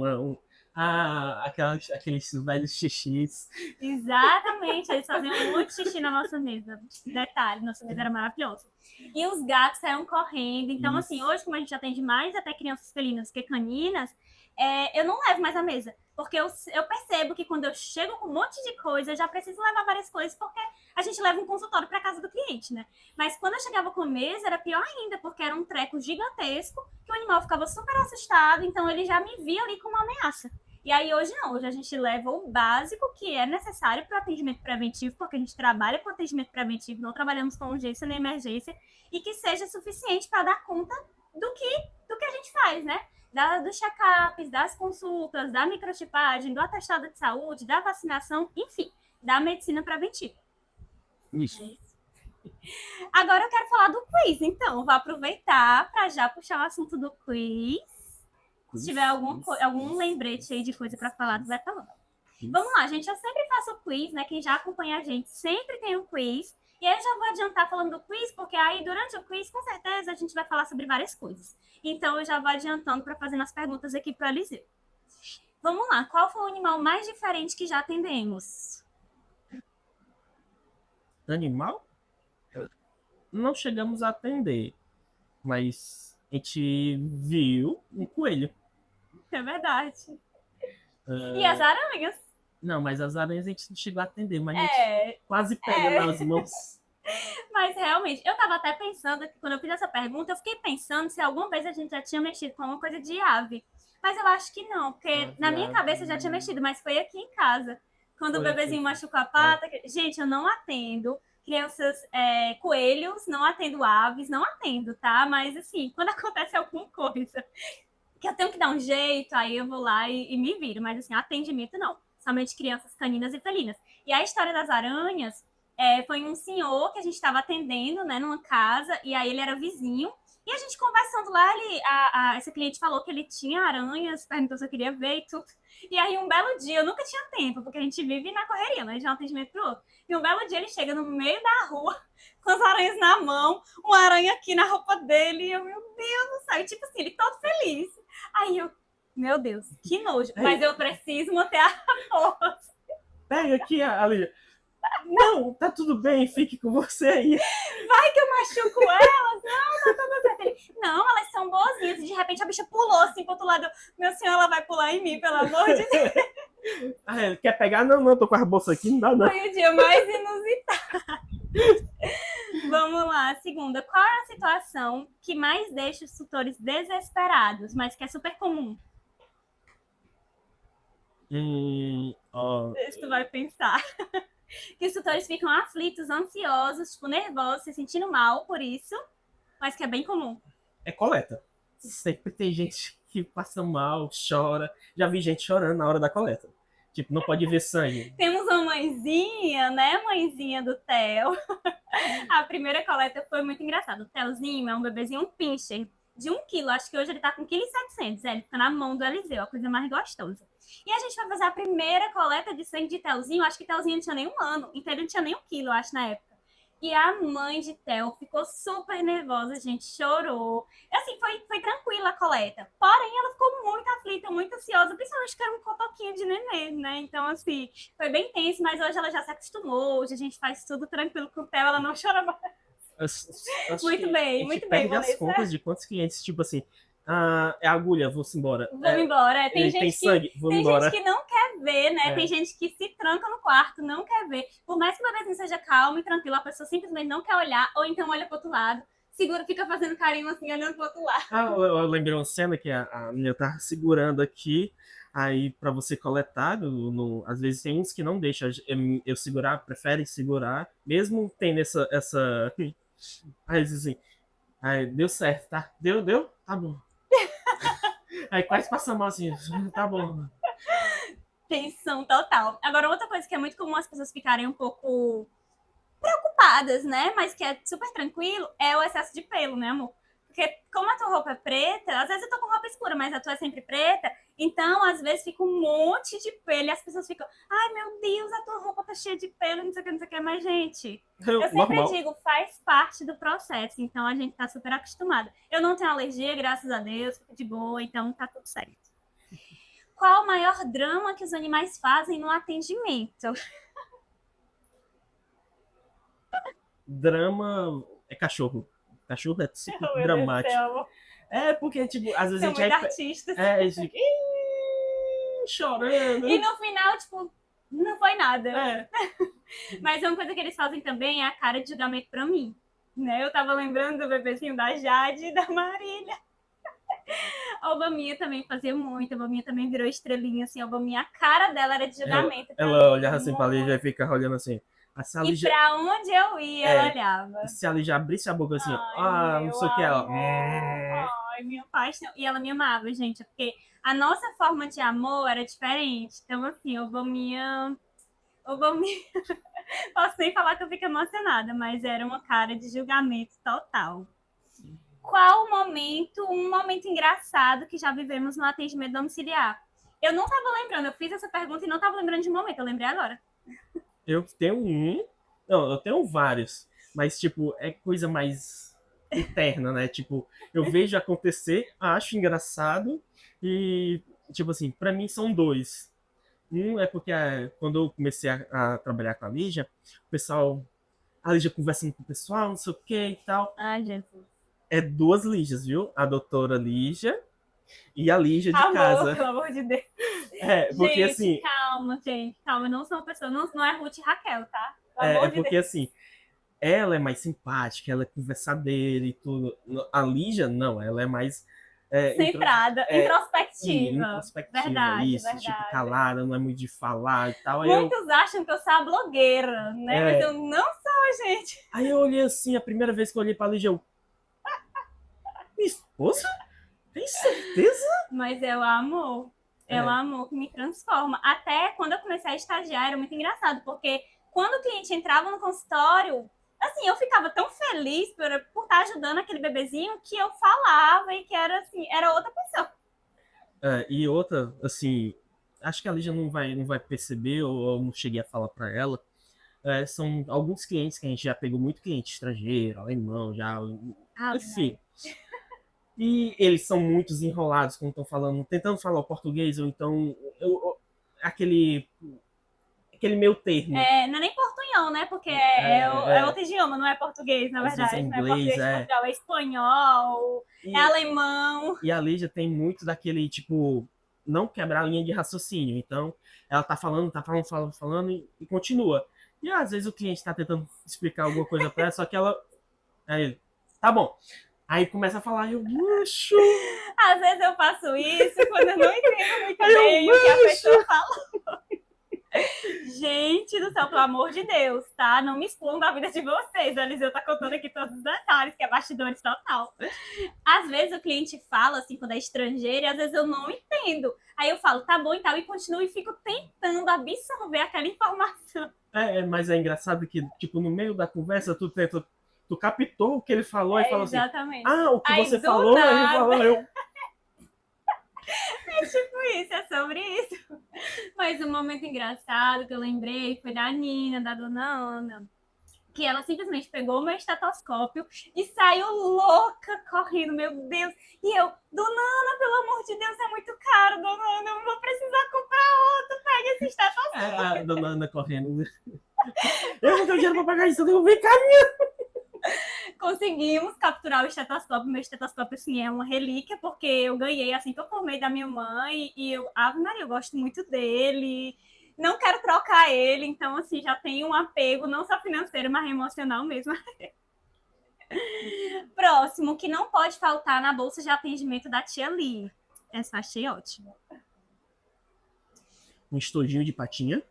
aqueles velhos xixis. Exatamente, eles faziam muito xixi na nossa mesa. Detalhe, nossa mesa era maravilhosa. E os gatos saíam correndo. Então, assim, Isso. hoje, como a gente atende mais até crianças felinas que caninas, eu não levo mais a mesa. Porque eu percebo que quando eu chego com um monte de coisa, eu já preciso levar várias coisas, porque a gente leva um consultório para casa do cliente, né? Mas quando eu chegava com a mesa, era pior ainda, porque era um treco gigantesco, que o animal ficava super assustado, então ele já me via ali como uma ameaça. E aí hoje não, hoje a gente leva o básico que é necessário para o atendimento preventivo, porque a gente trabalha com atendimento preventivo, não trabalhamos com urgência nem emergência, e que seja suficiente para dar conta do que a gente faz, né? Dos check-ups, das consultas, da microchipagem, do atestado de saúde, da vacinação, enfim, da medicina preventiva. Isso. Agora eu quero falar do quiz, então vou aproveitar para já puxar o assunto do quiz. Se tiver algum lembrete aí de coisa para falar, tu vai falando. Vamos lá, gente. Eu sempre faço o quiz, né? Quem já acompanha a gente sempre tem um quiz. E aí eu já vou adiantar falando do quiz, porque aí durante o quiz, com certeza, a gente vai falar sobre várias coisas. Então eu já vou adiantando para fazer as perguntas aqui para o Eliseu. Vamos lá. Qual foi o animal mais diferente que já atendemos? Animal? Não chegamos a atender, mas a gente viu um coelho. É verdade. E as aranhas? Não, mas as aranhas a gente não chegou a atender, mas a gente quase pega nas mãos. Mas realmente, eu tava até pensando que quando eu fiz essa pergunta, eu fiquei pensando se alguma vez a gente já tinha mexido com alguma coisa de ave. Mas eu acho que não, porque na minha cabeça eu já tinha mexido, mas foi aqui em casa. Quando o bebezinho machucou a pata. Gente, eu não atendo crianças, coelhos, não atendo aves, não atendo, tá? Mas assim, quando acontece alguma coisa que eu tenho que dar um jeito, aí eu vou lá e me viro. Mas assim, atendimento não. Somente crianças caninas e felinas. E a história das aranhas foi um senhor que a gente estava atendendo, né, numa casa, e aí ele era vizinho. E a gente conversando lá, essa cliente falou que ele tinha aranhas, perguntou se eu queria ver e tudo. E aí, um belo dia, eu nunca tinha tempo, porque a gente vive na correria, mas de um atendimento pro outro. E um belo dia ele chega no meio da rua, com as aranhas na mão, uma aranha aqui na roupa dele, e eu, meu Deus do céu, e tipo assim, ele todo feliz. Aí eu, meu Deus, que nojo, mas eu preciso manter a força. Pega aqui, ali. Não, tá tudo bem, fique com você aí. Vai que eu machuco elas. Não, tá tudo certo. Ele, não, elas são boazinhas. E de repente a bicha pulou assim pro outro lado. Meu senhor, ela vai pular em mim, pelo amor de Deus. Quer pegar? Não, tô com a bolsa aqui, não dá não. Foi o dia mais inusitado. Vamos lá, segunda. Qual é a situação que mais deixa os tutores desesperados, mas que é super comum? Se tu vai pensar. Que os tutores ficam aflitos, ansiosos, tipo, nervosos, se sentindo mal por isso, mas que é bem comum. É coleta. Sempre tem gente que passa mal, chora. Já vi gente chorando na hora da coleta. Tipo, não pode ver sangue. Temos uma mãezinha, né? Mãezinha do Theo. A primeira coleta foi muito engraçada. O Theozinho é um bebezinho, um pincher de 1 quilo. Acho que hoje ele tá com 1,7 kg. Ele fica na mão do Eliseu, a coisa mais gostosa. E a gente foi fazer a primeira coleta de sangue de Theozinho. Acho que Theozinho não tinha nem 1 ano. Então ele não tinha nem 1 quilo, eu acho, na época. E a mãe de Theo ficou super nervosa, a gente chorou. Assim, foi tranquila a coleta. Porém, ela ficou muito aflita, muito ansiosa, principalmente porque era um cotoquinho de nenê, né? Então, assim, foi bem tenso, mas hoje ela já se acostumou. Hoje a gente faz tudo tranquilo com o Theo, ela não chora mais. Muito bem, muito bem, Vanessa. Perde as contas de quantos clientes, tipo assim, é agulha, vou-se embora. Vamos embora. Tem gente sangue, tem gente que não quer ver, né? Tem gente que se tranca no quarto, não quer ver. Por mais que o bebezinho seja calmo e tranquilo, a pessoa simplesmente não quer olhar, ou então olha pro outro lado, segura, fica fazendo carinho assim, olhando pro outro lado. Eu lembrei uma cena que a menina tá segurando aqui, aí pra você coletar, às vezes tem uns que não deixam eu segurar, preferem segurar, mesmo tendo essa... Aí eles dizem, aí, deu certo, tá? Deu? Tá bom. Aí quase passa mal assim, tá bom. Tensão total. Agora, outra coisa que é muito comum as pessoas ficarem um pouco preocupadas, né? Mas que é super tranquilo, é o excesso de pelo, né, amor? Porque como a tua roupa é preta, às vezes eu tô com roupa escura, mas a tua é sempre preta, então às vezes fica um monte de pelo e as pessoas ficam, ai meu Deus, a tua roupa tá cheia de pelo, não sei o que, não sei o que, mas gente, eu sempre Normal. digo, faz parte do processo, então a gente tá super acostumada. Eu não tenho alergia, graças a Deus, fico de boa, então tá tudo certo. Qual o maior drama que os animais fazem no atendimento? Drama é cachorro. Cachorro é super dramático. É porque, tipo, às vezes São a gente muito artistas. a gente fica chorando. E no final, tipo, não foi nada. É. Mas uma coisa que eles fazem também é a cara de julgamento pra mim. Né? Eu tava lembrando do bebezinho da Jade e da Marília. A Obaminha também fazia muito. A Obaminha também virou estrelinha, assim. A Obaminha, a cara dela era de julgamento. Ela olhava assim pra Lígia e ficava olhando assim. E pra onde eu ia, ela olhava. Se a Lígia abrisse a boca assim, não sei o que, ela... Ai, minha paixão. E ela me amava, gente, porque a nossa forma de amor era diferente. Então, assim, Obaminha... Posso nem falar que eu fico emocionada, mas era uma cara de julgamento total. Qual um momento engraçado que já vivemos no atendimento domiciliar? Eu não estava lembrando, eu fiz essa pergunta e não estava lembrando de um momento, eu lembrei agora. Eu tenho não, eu tenho vários, mas tipo, é coisa mais interna, né? Tipo, eu vejo acontecer, acho engraçado e, tipo assim, pra mim são dois. Um é porque quando eu comecei a trabalhar com a Lígia, o pessoal, a Lígia conversando com o pessoal, não sei o que e tal. Ai, Jesus. É duas Lígias, viu? A doutora Lígia e a Lígia de amor, casa. Pelo amor de Deus. Porque gente, assim. Calma, gente, calma. Eu não sou uma pessoa, não é Ruth e Raquel, tá? Porque Deus. Assim, ela é mais simpática, ela é conversadeira e tudo. A Lígia, não, ela é mais. Centrada, introspectiva. Introspectiva, verdade, isso, verdade. tipo, calada, não é muito de falar e tal. Muitos acham que eu sou a blogueira, né? Mas eu não sou, gente. Aí eu olhei assim, a primeira vez que eu olhei pra Lígia, eu. Minha esposa? Tem certeza? Mas é o amor. É o amor que me transforma. Até quando eu comecei a estagiar, era muito engraçado, porque quando o cliente entrava no consultório, assim, eu ficava tão feliz por estar ajudando aquele bebezinho que eu falava e que era assim, era outra pessoa. E outra, assim, acho que a Lígia não vai perceber, ou eu não cheguei a falar pra ela. São alguns clientes que a gente já pegou muito cliente estrangeiro, alemão, já. Enfim. E eles são muito enrolados quando estão falando, tentando falar o português, ou então aquele meio termo. Não é nem portunhol, né? Porque é outro idioma, não é português, na verdade. É inglês, não é português de Portugal, é espanhol, é alemão. E a Lígia tem muito daquele, tipo, não quebrar a linha de raciocínio. Então, ela tá falando e continua. E às vezes o cliente tá tentando explicar alguma coisa pra ela, só que ela... Aí, tá bom. Aí começa a falar, eu luxo. Às vezes eu faço isso quando eu não entendo muito bem o que a pessoa fala. Gente do céu, pelo amor de Deus, tá? Não me excluam da vida de vocês. A Eliseu tá contando aqui todos os detalhes, que é bastidores total. Às vezes o cliente fala, assim, quando é estrangeiro, e às vezes eu não entendo. Aí eu falo, tá bom e tal, e continuo e fico tentando absorver aquela informação. Mas é engraçado que, tipo, no meio da conversa, tu captou o que ele falou e falou exatamente. assim, o que você falou, ele falou, eu... É tipo isso, é sobre isso. Mas um momento engraçado que eu lembrei foi da Nina, da dona Ana, que ela simplesmente pegou o meu estetoscópio e saiu louca correndo, meu Deus. E eu, dona Ana, pelo amor de Deus, é muito caro, dona Ana, eu vou precisar comprar outro, pega esse estetoscópio. A dona Ana correndo. Eu não tenho dinheiro pra pagar isso, eu devo ver caminho. Conseguimos capturar o estetoscópio. Meu estetoscópio, assim, é uma relíquia, porque eu ganhei assim que eu formei da minha mãe. E eu, Ave Maria, eu gosto muito dele. Não quero trocar ele, então, assim, já tenho um apego, não só financeiro, mas emocional mesmo. Próximo, que não pode faltar na bolsa de atendimento da tia Lee. Essa achei ótima. Um estojinho de patinha.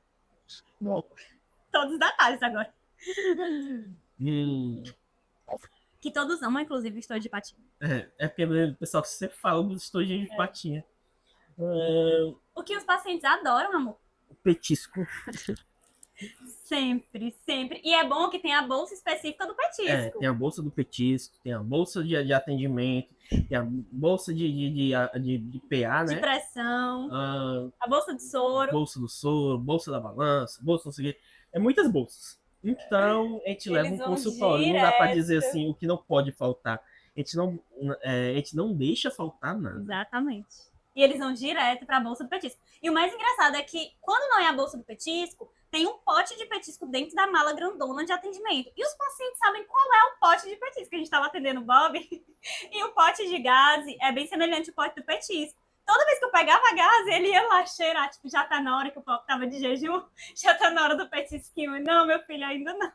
Todos os detalhes agora. Que todos amam, inclusive, o estojo de patinha. Porque o pessoal sempre fala dos estojinhos de patinha. O que os pacientes adoram, amor. O petisco. Sempre, sempre. E é bom que tem a bolsa específica do petisco. Tem a bolsa do petisco, tem a bolsa de atendimento, tem a bolsa de PA, De né? pressão, Ah, a bolsa de soro. bolsa do soro, bolsa da balança, bolsa não sei o quê. É muitas bolsas. Então, a gente leva Eles um vão consultório. Não dá para dizer direto. assim o que não pode faltar. A gente não deixa faltar nada. Exatamente. E eles vão direto para a bolsa do petisco. E o mais engraçado é que, quando não é a bolsa do petisco, tem um pote de petisco dentro da mala grandona de atendimento. E os pacientes sabem qual é o pote de petisco. A gente estava atendendo o Bob e o pote de gaze é bem semelhante ao pote do petisco. Toda vez que eu pegava gás, ele ia lá cheirar. Tipo, já tá na hora que o Bob tava de jejum, já tá na hora do petisquinho. Não, meu filho, ainda não.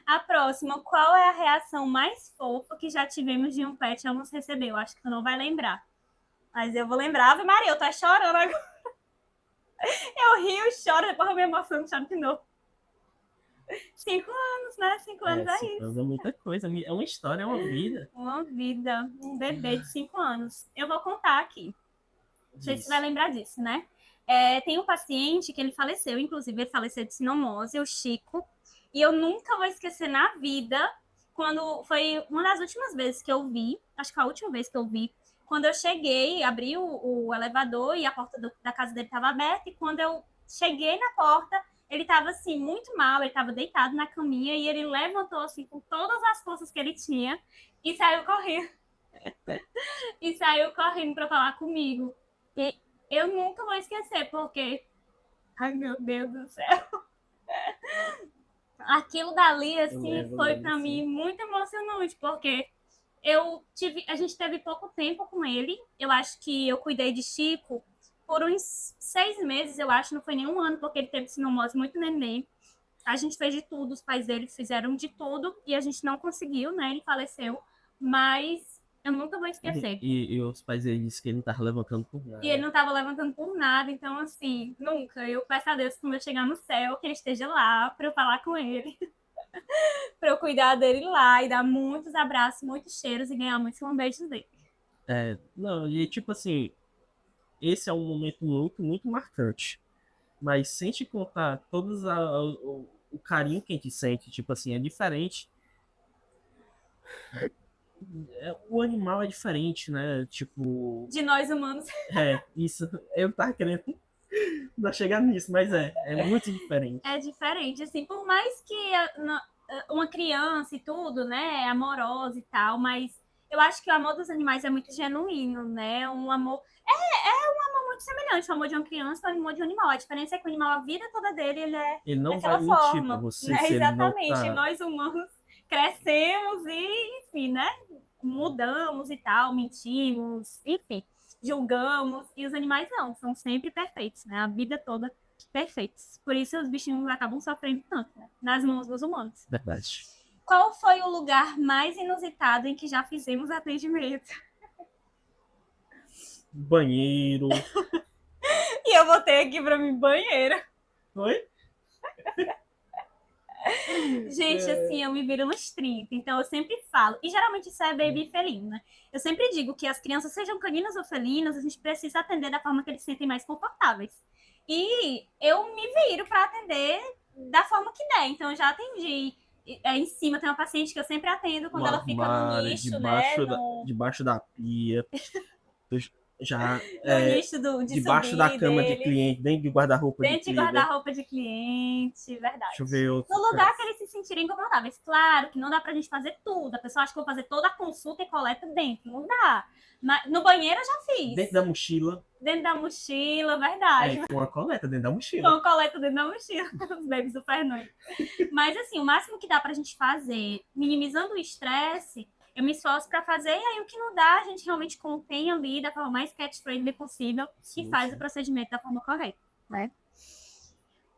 A próxima, qual é a reação mais fofa que já tivemos de um pet ao nos receber? Eu acho que tu não vai lembrar. Mas eu vou lembrar. Ave Maria, eu tô chorando agora. Eu rio, choro, depois eu me emociono, choro de novo. 5 anos, né? 5 anos é isso. É muita coisa. É uma história, é uma vida. Uma vida. Um bebê de 5 anos. Eu vou contar aqui. Não sei se você vai lembrar disso, né? Tem um paciente que ele faleceu, inclusive ele faleceu de sinomose, o Chico. E eu nunca vou esquecer na vida, quando foi uma das últimas vezes que eu vi, acho que foi a última vez que eu vi, quando eu cheguei, abri o elevador e a porta da casa dele estava aberta, e quando eu cheguei na porta, ele estava assim, muito mal, ele estava deitado na caminha, e ele levantou assim, com todas as forças que ele tinha, e saiu correndo. E saiu correndo para falar comigo. E eu nunca vou esquecer, porque... Ai, meu Deus do céu. Aquilo dali, assim, foi para mim muito emocionante, porque a gente teve pouco tempo com ele. Eu acho que eu cuidei de Chico por uns 6 meses, eu acho, não foi nem um ano, porque ele teve sinomose muito neném. A gente fez de tudo, os pais dele fizeram de tudo, e a gente não conseguiu, né? Ele faleceu, mas eu nunca vou esquecer. E os pais dele disseram que ele não tava levantando por nada. E ele não estava levantando por nada, então, assim, nunca. Eu peço a Deus, quando eu chegar no céu, que ele esteja lá para eu falar com ele. Para eu cuidar dele lá e dar muitos abraços, muitos cheiros e ganhar muitos beijos dele. Não, e tipo assim, esse é um momento muito, muito marcante. Mas sem te contar todos o carinho que a gente sente, tipo assim, é diferente. O animal é diferente, né? Tipo. De nós humanos. Isso. Eu tava querendo não chegar nisso, mas é muito diferente. É diferente, assim, por mais que uma criança e tudo, né, é amorosa e tal, mas eu acho que o amor dos animais é muito genuíno, né? Um amor. Um amor muito semelhante ao amor de uma criança ao amor de um animal. A diferença é que o animal, a vida toda dele, ele é Ele não daquela vai mentir forma. pra você Né? se ele não Exatamente. tá. E nós humanos crescemos e, enfim, né? Mudamos e tal, mentimos, enfim, julgamos. E os animais não, são sempre perfeitos, né? A vida toda perfeitos. Por isso os bichinhos acabam sofrendo tanto, né? Nas mãos dos humanos. Verdade. Qual foi o lugar mais inusitado em que já fizemos atendimento? Banheiro. E eu botei aqui pra mim banheiro. Oi? Gente, assim, eu me viro nos 30, então eu sempre falo. E geralmente isso é baby felino, né? Eu sempre digo que as crianças, sejam caninas ou felinas, a gente precisa atender da forma que eles se sentem mais confortáveis. E eu me viro para atender da forma que der. Então, eu já atendi. Em cima tem uma paciente que eu sempre atendo quando ela fica no nicho, né? Debaixo da pia. Já no nicho de debaixo da cama dele, de cliente, dentro de guarda-roupa de cliente. Dentro de guarda-roupa de cliente, verdade. Deixa eu ver outro. No lugar que eles se sentirem confortáveis. Claro que não dá pra gente fazer tudo. A pessoa acha que eu vou fazer toda a consulta e coleta dentro. Não dá. Mas no banheiro eu já fiz. Dentro da mochila. Dentro da mochila, verdade. Com uma coleta dentro da mochila. Com uma coleta dentro da mochila. Os babies do Fernando. Mas assim, o máximo que dá pra gente fazer, minimizando o estresse, eu me esforço para fazer, e aí o que não dá, a gente realmente contém ali da forma mais cat-friendly possível e faz o procedimento da forma correta, né?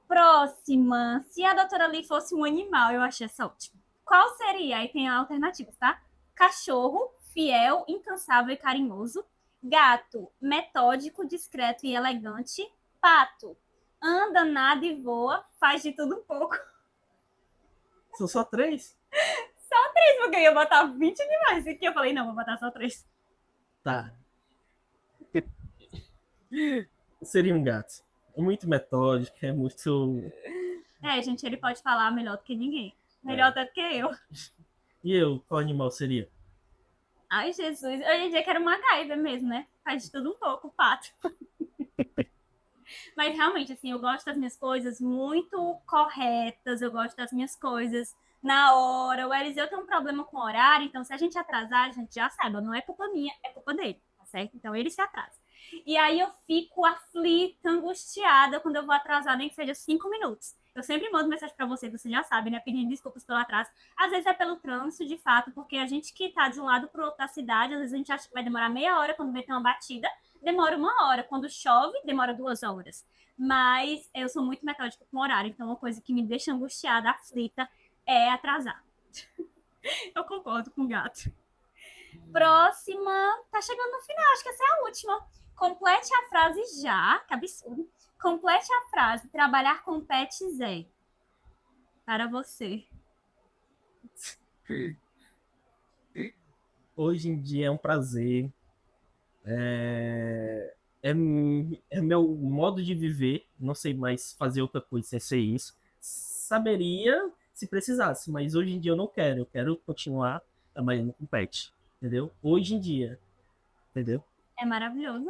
Próxima. Se a doutora Lee fosse um animal, eu achei essa ótima. Qual seria? Aí tem alternativas, tá? Cachorro, fiel, incansável e carinhoso. Gato, metódico, discreto e elegante. Pato, anda, nada e voa, faz de tudo um pouco. São só 3? Só 3, porque eu ia botar 20 animais aqui. Eu falei, não, vou botar só 3. Tá. Seria um gato. muito metódica, é muito... Gente, ele pode falar melhor do que ninguém. Melhor até do que eu. E eu, qual animal seria? Ai, Jesus. Hoje em dia quero uma MacGyver mesmo, né? Faz de tudo um pouco, o pato. Mas realmente, assim, eu gosto das minhas coisas muito corretas, eu gosto das minhas coisas na hora. O Eliseu tem um problema com o horário, então se a gente atrasar, a gente já sabe, não é culpa minha, é culpa dele, tá certo? Então ele se atrasa. E aí eu fico aflita, angustiada quando eu vou atrasar, nem que seja 5 minutos. Eu sempre mando mensagem para você, você já sabe, né? Pedindo desculpas pelo atraso. Às vezes é pelo trânsito, de fato, porque a gente que tá de um lado pro outro da cidade, às vezes a gente acha que vai demorar meia hora quando vai ter uma batida, demora 1 hora. Quando chove, demora 2 horas. Mas eu sou muito metódica com o horário, então uma coisa que me deixa angustiada, aflita, é atrasar. Eu concordo com o gato. Próxima, tá chegando no final, acho que essa é a última. Complete a frase já, que absurdo. Complete a frase, trabalhar com pets é. Para você. Hoje em dia é um prazer. É meu modo de viver. Não sei mais fazer outra coisa sem ser isso. Saberia se precisasse, mas hoje em dia eu não quero. Eu quero continuar trabalhando com pet. Entendeu? Hoje em dia. Entendeu? É maravilhoso.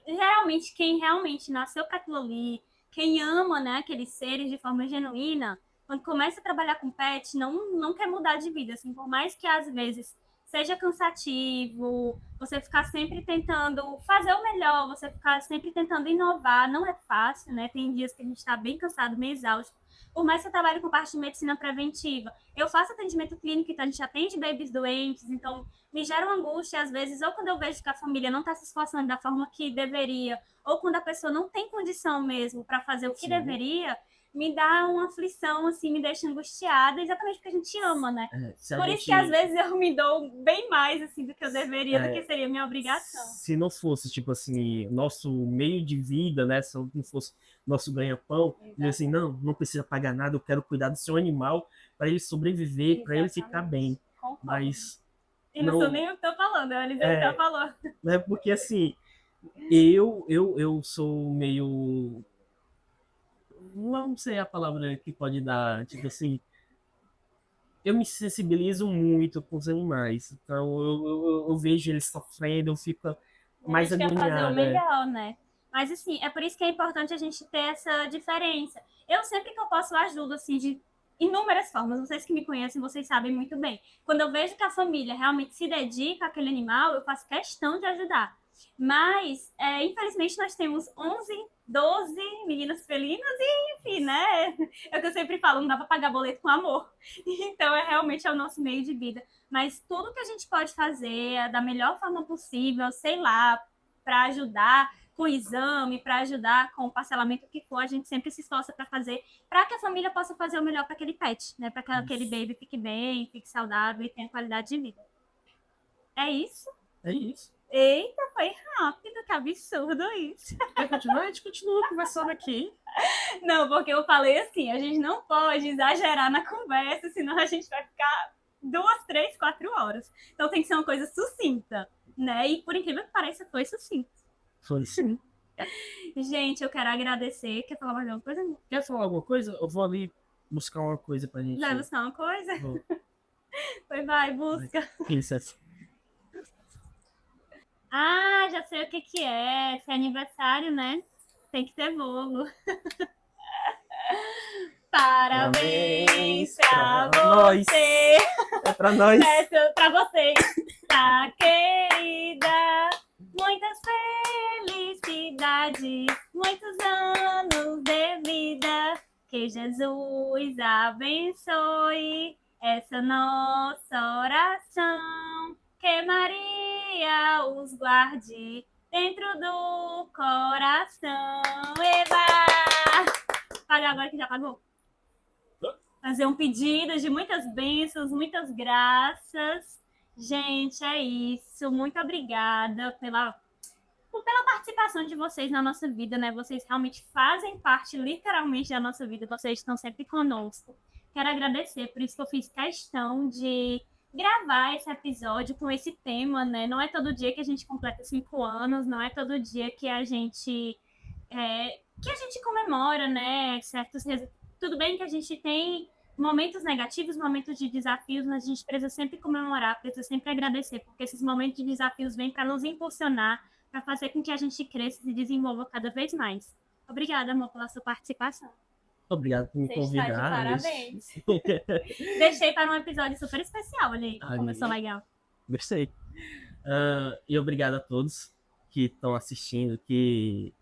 Geralmente, quem realmente nasceu para aquilo ali, quem ama, né, aqueles seres de forma genuína, quando começa a trabalhar com pet, não quer mudar de vida. Assim, por mais que às vezes seja cansativo, você ficar sempre tentando fazer o melhor, você ficar sempre tentando inovar, não é fácil, né? Tem dias que a gente está bem cansado, meio exausto. Por mais que eu trabalhe com parte de medicina preventiva, eu faço atendimento clínico, então a gente atende bebês doentes, então me gera uma angústia, às vezes, ou quando eu vejo que a família não está se esforçando da forma que deveria, ou quando a pessoa não tem condição mesmo para fazer o que deveria, me dá uma aflição, assim, me deixa angustiada, exatamente porque a gente ama, né? Por isso que às vezes eu me dou bem mais, assim, do que eu deveria, do que seria minha obrigação. Se não fosse, tipo assim, nosso meio de vida, né? Se não fosse nosso ganha-pão, assim, não precisa pagar nada, eu quero cuidar do seu animal para ele sobreviver, para ele ficar bem. Concordo. Mas e não sou nem eu que tô falando, é o Eliseu que tá falando. É porque, assim, eu sou meio... Não sei a palavra que pode dar, tipo assim... Eu me sensibilizo muito com os animais. Então, eu vejo eles sofrendo, eu fico mais agoniado. A gente quer fazer o melhor, né? Mas, assim, é por isso que é importante a gente ter essa diferença. Eu, sempre que eu posso, ajudo, assim, de inúmeras formas. Vocês que me conhecem, vocês sabem muito bem. Quando eu vejo que a família realmente se dedica àquele animal, eu faço questão de ajudar. Mas, infelizmente, nós temos 11, 12 meninas felinas e, enfim, né? É o que eu sempre falo, não dá para pagar boleto com amor. Então, realmente é o nosso meio de vida. Mas tudo que a gente pode fazer da melhor forma possível, sei lá, para ajudar com o exame, para ajudar com o parcelamento que for, a gente sempre se esforça para fazer, para que a família possa fazer o melhor para aquele pet, né? Para que aquele baby fique bem, fique saudável e tenha qualidade de vida. É isso? É isso. Eita, foi rápido, que absurdo isso. Quer continuar? A gente continua conversando aqui. Não, porque eu falei assim, a gente não pode exagerar na conversa, senão a gente vai ficar 2, 3, 4 horas. Então tem que ser uma coisa sucinta, né? E por incrível que pareça, foi sucinto. Foi sim. Gente, eu quero agradecer. Quer falar mais alguma coisa? Quer falar alguma coisa? Eu vou ali buscar uma coisa pra gente. Vai buscar uma coisa? Vou. Pois vai, busca. Licença. Ah, já sei o que é. Se é aniversário, né? Tem que ter bolo. Parabéns pra você. É pra nós. Peço pra vocês, tá, querida? Muitas felicidades, muitos anos de vida. Que Jesus abençoe essa nossa oração. Que Maria os guarde dentro do coração. Eba! Paga agora que já pagou. Fazer um pedido de muitas bênçãos, muitas graças. Gente, é isso. Muito obrigada pela participação de vocês na nossa vida, né? Vocês realmente fazem parte, literalmente, da nossa vida. Vocês estão sempre conosco. Quero agradecer, por isso que eu fiz questão de gravar esse episódio com esse tema, né? Não é todo dia que a gente completa 5 anos, não é todo dia que a gente que a gente comemora, né? Tudo bem que a gente tem momentos negativos, momentos de desafios, mas a gente precisa sempre comemorar, precisa sempre agradecer, porque esses momentos de desafios vêm para nos impulsionar, para fazer com que a gente cresça e se desenvolva cada vez mais. Obrigada, amor, pela sua participação. Obrigado por me Você convidar. está de parabéns. Deixei para um episódio super especial, olha aí, começou legal. Gostei. E obrigado a todos que estão assistindo, que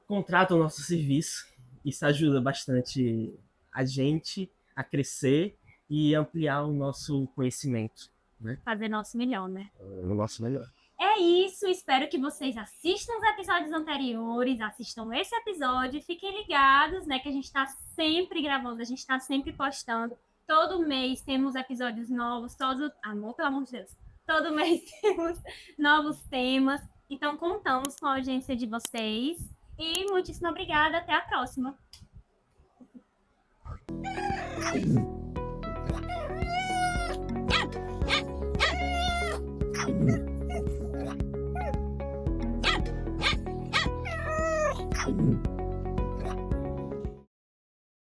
contratam o nosso serviço. Isso ajuda bastante a gente a crescer e ampliar o nosso conhecimento, né? Fazer nosso melhor, né? O nosso melhor. É isso, espero que vocês assistam os episódios anteriores, assistam esse episódio, fiquem ligados, né, que a gente está sempre gravando, a gente está sempre postando. Todo mês temos episódios novos, amor, pelo amor de Deus, todo mês temos novos temas, então contamos com a audiência de vocês e muitíssimo obrigada, até a próxima.